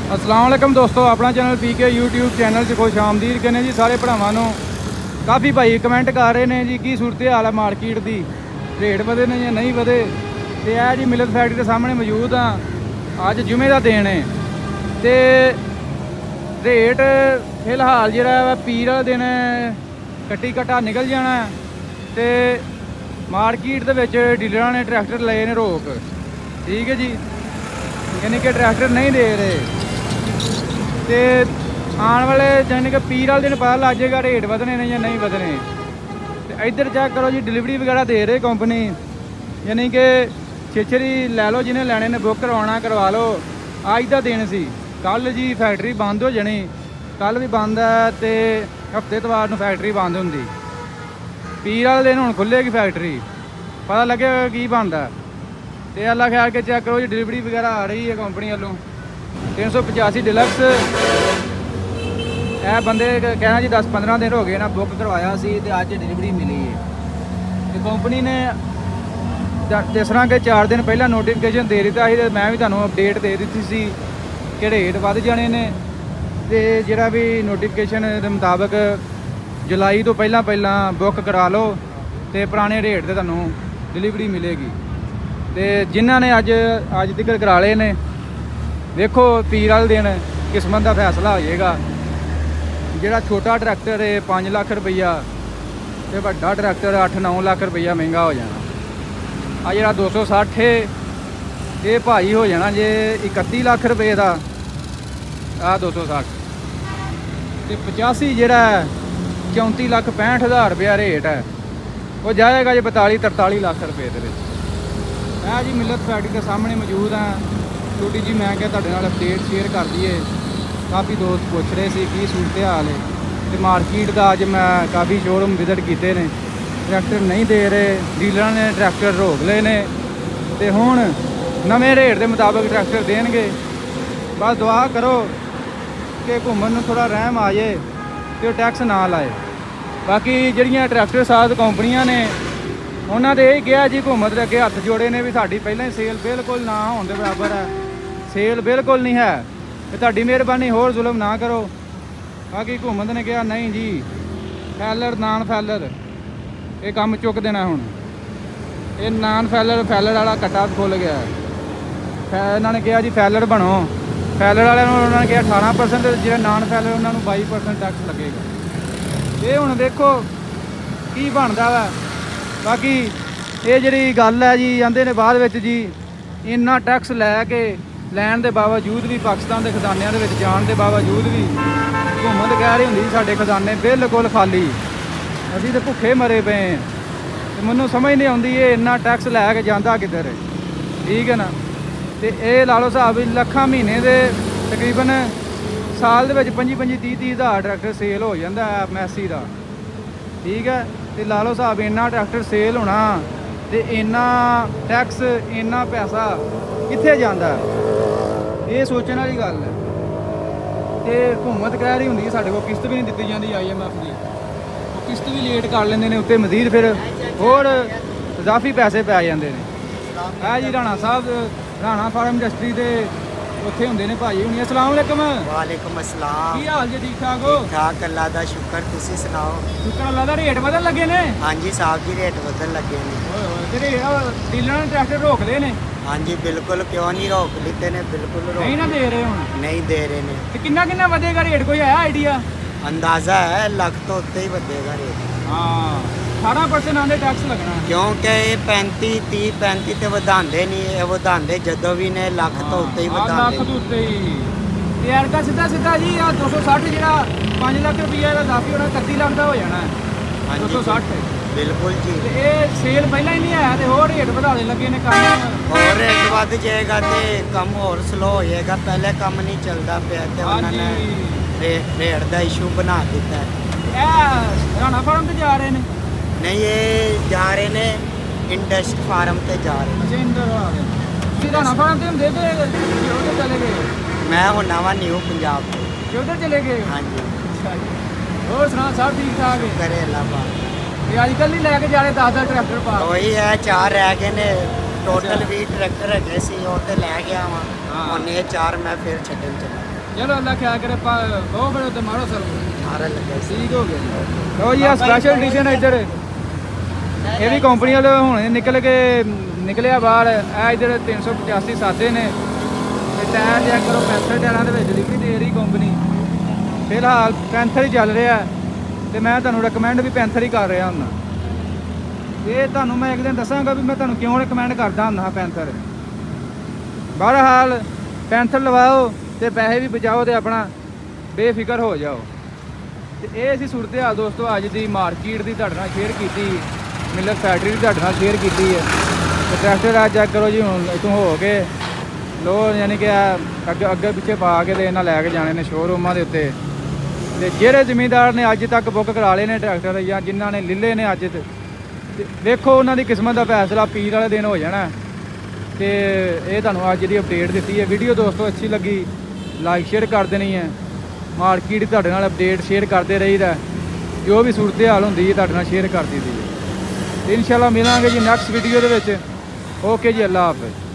अस्सलाम वालेकुम दोस्तों, अपना चैनल पीके यूट्यूब चैनल से खुश आमदीद कहने जी सारे भरावां नूं। काफ़ी भाई कमेंट कर रहे हैं जी की सूरत हाल है मार्केट की, रेट वधे ने या नहीं वधे। तो यह जी मिलत फैक्ट्री के सामने मौजूद हाँ। अज जुमे का दिन है तो रेट फिलहाल जो पीर वाले दिन कट्टी कट्टा निकल जाना तो मार्केट के डीलर ने ट्रैक्टर लए ने रोक। ठीक है जी, यानी कि ट्रैक्टर नहीं दे रहे तो आने वाले यानी कि पीर वाले दिन पता लग जाएगा रेट वधने ने या नहीं वधने। तो इधर चेक करो जी, डिलीवरी वगैरह दे रहे कंपनी, यानी कि छेछरी लै लो जिन्हें लैने ने बुक करवाना करवा लो। अज का दिन सी, कल जी फैक्ट्री बंद हो जानी, कल भी बंद है तो हफ्ते इतवार नूं फैक्ट्री बंद होंदी। पीर वाले दिन हुण खुलेगी फैक्ट्री, पता लगे की बनता। तो अल्लाह ख्याल के चेक करो जी, डिलीवरी वगैरह आ रही है कंपनी वालों 385 डिलक्स। यह बंदे कहना जी 10-15 दिन हो गए ना बुक करवाया सी तो अज डिलीवरी मिली है। तो कंपनी ने जिस तरह के 4 दिन पहला नोटिफिकेशन दे दिता है, मैं भी तुहानूं अपडेट दे दी सी कि रेट वध जाने ने। तो जिहड़ा भी नोटिफिकेशन के मुताबिक जुलाई तो पहला बुक करा लो तो पुराने रेट से तुहानूं डिलीवरी मिलेगी। तो जिन्हों ने अज तक करा ले ने, देखो पीर वाले दिन किस्मत का फैसला हो जाएगा। जोड़ा छोटा ट्रैक्टर है 5 लाख रुपया तो बड़ा ट्रैक्टर 8-9 लाख रुपया महंगा हो जाना। आ जोड़ा 260 है ये भाई हो जाना जे 31 लाख रुपये का। आ 260 तो 85 जोड़ा 34,65,000 रुपया रेट है, वो जाएगा जी 42-43 लाख रुपये के। मैं जी मिलत फैक्ट्री के सामने मौजूद हाँ। छोटी जी मैं क्या तुहाडे नाल अपडेट शेयर कर दीए। काफ़ी दोस्त पूछ रहे थे कि सूरत हाल है तो मार्केट का अज मैं काफ़ी शोरूम विजिट किए ने, ट्रैक्टर नहीं दे रहे, डीलर ने ट्रैक्टर रोक ले ने तो हुण नवे रेट के मुताबिक ट्रैक्टर देंगे। बस दुआ करो कि घूमन थोड़ा रहम आ जाए तो टैक्स ना लाए। बाकी जिहड़ियां ट्रैक्टर साथ कंपनियां ने उन्होंने यही कहा जी घूमत के अगे हथ जोड़े ने भी साड़ी पहले ही सेल बिल्कुल ना होने के बराबर है, सेल बिल्कुल नहीं है तो तुहाडी मेहरबानी होर जुल्म ना करो। बाकी घूमत ने कहा नहीं जी फैलर नान फैलर ये काम चुक देना। हुण ये नान फैलर वाला कट्टा खुल गया। इन्होंने कहा जी फैलर बनो, फैलर वाले उन्होंने कहा 18% जो नान फैलर उन्होंने 22% टैक्स लगेगा। ये हुण देखो की बनता वा। बाकी ये जी गल है जी आंदे ने बाद में जी इन्ना टैक्स लैके लैन के बावजूद भी पाकिस्तान के खजानिया के जाने के बावजूद भी घूमत कह रही होंगी साढ़े खजाने बिल्कुल खाली, अभी तो भुखे मरे पे हैं। तो मैनू समझ नहीं आती ये इन्ना टैक्स लैके जाता किधर। ठीक है ना, तो ये ला लो हिसाब लखां महीने के तकरीबन साल के 25-30 हज़ार ट्रैक्टर सेल हो जाता है मैसी का। ठीक है, तो ला लो हिसाब इन्ना ट्रैक्टर सेल होना तो इन्ना टैक्स इन्ना पैसा कित्थे जांदा, ये सोचने वाली गल है। तो हुकूमत कह रही होंगी साढ़े को किस्त भी नहीं दी जाती IMF की, वो किस्त भी लेट कर लेंगे ने, उत्ते मजीद फिर होर इजाफी पैसे पै जाते हैं। है जी राणा साहब, राणा फार्म इंडस्ट्री के उत्थे होंदे ने भाई हुणी। अस्सलाम वालेकुम। वालेकुम अस्सलाम। की हाल जी, ठीक ठाक हो? ठीक ठाक, अल्लाह दा शुक्र, तुसी सुनाओ? शुक्र अल्लाह दा। रेट बदल लगे ने? हाँ जी साहब जी, रेट बदल लगे ने। डीलर ने ट्रैक्टर रोक ले ने? हाँ जी बिल्कुल, क्यों नहीं रोक लेते ने, बिल्कुल रोक नहीं ना दे रहे हुण? नहीं दे रहे ने। तो किन्ना वधेगा रेट, कोई है आइडिया? अंदाजा है लाख तो उत्ते ही वधेगा रेट। हाँ 18% आंदे टैक्स लगना, क्योंकि ये 35-30-35 तो वधांदे नहीं, ये वधांदे जदों भी ने लाख तो उत्ते ही वधांदे। लाख तो उत्ते ही। ते यार का सीधा जी आ 260 जिहड़ा 5 लाख रुपया दा काफी होना 31 लाख दा हो जाना है। हाँ 260 बिल्कुल जी। ते ये सेल पहला ही नहीं आया ते होर रेट वधाने लगे ने काम। और रेट वध जाएगा तो कम और स्लो हो जाएगा, पहले कम नहीं चलता पे तो उन्होंने रेट का इशू बना दिता है। राणा फार्म ते जा रहे हैं? नहीं, ये जा रहे ने इंडस्ट्री फार्म पे जा रहे। अच्छा इंदर आ रहे राणा फार्म ते हुंदे ते उधर चले गए? मैं हूँ नवा न्यू पंजाब तो उधर चले गए? हाँ जी। अच्छा जी, और सुना सब ठीक ठाक है? करे अल्लाह पाक। ये अजकल नहीं लैके जा रहे 10 ट्रैक्टर पा? वही है, 4 रह गए ने टोटल 20 ट्रैक्टर है सी, वो तो लै गया वा। हाँ। और ये 4 मैं फिर छड्डन चला। ਚਲੋ ਅੱਲਾ ਖਿਆਲ ਕਰੇ ਬਹੁਤ ਬੜੇ ਉੱਤੇ ਮਾਰੋ ਸਰ ਮਾਰਨ ਲੱਗਾ ਸੀ ਠੀਕ ਹੋ ਗਿਆ ਲਓ ਜੀ ਆ ਸਪੈਸ਼ਲ ਐਡੀਸ਼ਨ ਇੱਧਰ ਇਹ ਵੀ ਕੰਪਨੀ ਵਾਲੇ ਹੁਣ ਨਿਕਲਿਆ ਬਾਹਰ ਇਹ ਇੱਧਰ 385 ਸਾਦੇ ਨੇ ਤੇ ਟਾਇਰ ਚੈੱਕ ਕਰੋ ਪੈਂਥਰ ਟਾਇਰਾਂ ਦੇ ਵਿੱਚ ਲਿਖੀ ਦੇ ਰਹੀ ਕੰਪਨੀ ਫਿਲਹਾਲ ਪੈਂਥਰ ਹੀ ਚੱਲ ਰਿਹਾ ਤੇ ਮੈਂ ਤੁਹਾਨੂੰ ਰეკਮੈਂਡ ਵੀ ਪੈਂਥਰ ਹੀ ਕਰ ਰਿਹਾ ਹੁੰਦਾ ਇਹ ਤੁਹਾਨੂੰ ਮੈਂ ਇੱਕ ਦਿਨ ਦੱਸਾਂਗਾ ਵੀ ਮੈਂ ਤੁਹਾਨੂੰ ਕਿਉਂ ਰეკਮੈਂਡ ਕਰਦਾ ਹੁੰਦਾ ਪੈਂਥਰ ਬਹਰਹਾਲ ਪੈਂਥਰ ਲਵਾਓ ਤੇ ਪੈਸੇ ਵੀ ਬਚਾਓ ਤੇ ਆਪਣਾ ਬੇਫਿਕਰ ਹੋ ਜਾਓ ਤੇ ਇਹ ਸੀ ਸੂਰਤ ਹਾਲ ਦੋਸਤੋ ਅੱਜ ਦੀ ਮਾਰਕੀਟ ਦੀ ਤੁਹਾਡੇ ਨਾਲ ਸ਼ੇਅਰ ਕੀਤੀ ਮਿਲਤ ਫੈਕਟਰੀ ਦੀ ਤੁਹਾਡੇ ਨਾਲ ਸ਼ੇਅਰ ਕੀਤੀ ਹੈ ਤੇ ਟਰੈਕਟਰ ਆ ਚੈੱਕ ਕਰੋ ਜੀ ਹੁਣ ਇੱਥੋਂ ਹੋ ਕੇ ਲੋ ਯਾਨੀ ਕਿ ਅੱਗੇ ਪਿੱਛੇ ਪਾ ਕੇ ਤੇ ਇਹਨਾਂ ਲੈ ਕੇ ਜਾਣੇ ਨੇ ਸ਼ੋਰੂਮਾਂ ਦੇ ਉੱਤੇ ਤੇ ਜਿਹੜੇ ਜ਼ਿਮੀਂਦਾਰ ਨੇ ਅੱਜ ਤੱਕ ਬੁੱਕ ਕਰਾ ਲਏ ਨੇ ਟਰੈਕਟਰ ਜਾਂ ਜਿਨ੍ਹਾਂ ਨੇ ਲਿੱਲੇ ਨੇ ਅੱਜ ਤੇ ਵੇਖੋ ਉਹਨਾਂ ਦੀ ਕਿਸਮਤ ਦਾ ਫੈਸਲਾ ਪੀਰ ਵਾਲੇ ਦਿਨ ਹੋ ਜਾਣਾ ਤੇ ਇਹ ਤੁਹਾਨੂੰ ਅੱਜ ਦੀ ਅਪਡੇਟ ਦਿੱਤੀ ਹੈ ਵੀਡੀਓ ਦੋਸਤੋ ਅੱਛੀ ਲੱਗੀ ਲਾਈਕ ਸ਼ੇਅਰ ਕਰ ਦੇਣੀ ਹੈ ਮਾਰਕੀਟ ਤੁਹਾਡੇ ਨਾਲ ਅਪਡੇਟ ਸ਼ੇਅਰ ਕਰਦੇ ਰਹੀਦਾ ਜੋ ਵੀ ਸੂਰਤ ਹਾਲ ਹੁੰਦੀ ਹੈ ਤੁਹਾਡੇ ਨਾਲ ਸ਼ੇਅਰ ਕਰ ਦਿੱਤੀ ਹੈ ਇਨਸ਼ਾਅੱਲਾ ਮਿਲਾਂਗੇ ਜੀ ਨੈਕਸਟ ਵੀਡੀਓ ਦੇ ਵਿੱਚ ਓਕੇ ਜੀ ਅੱਲਾ ਹਾਫਿਜ਼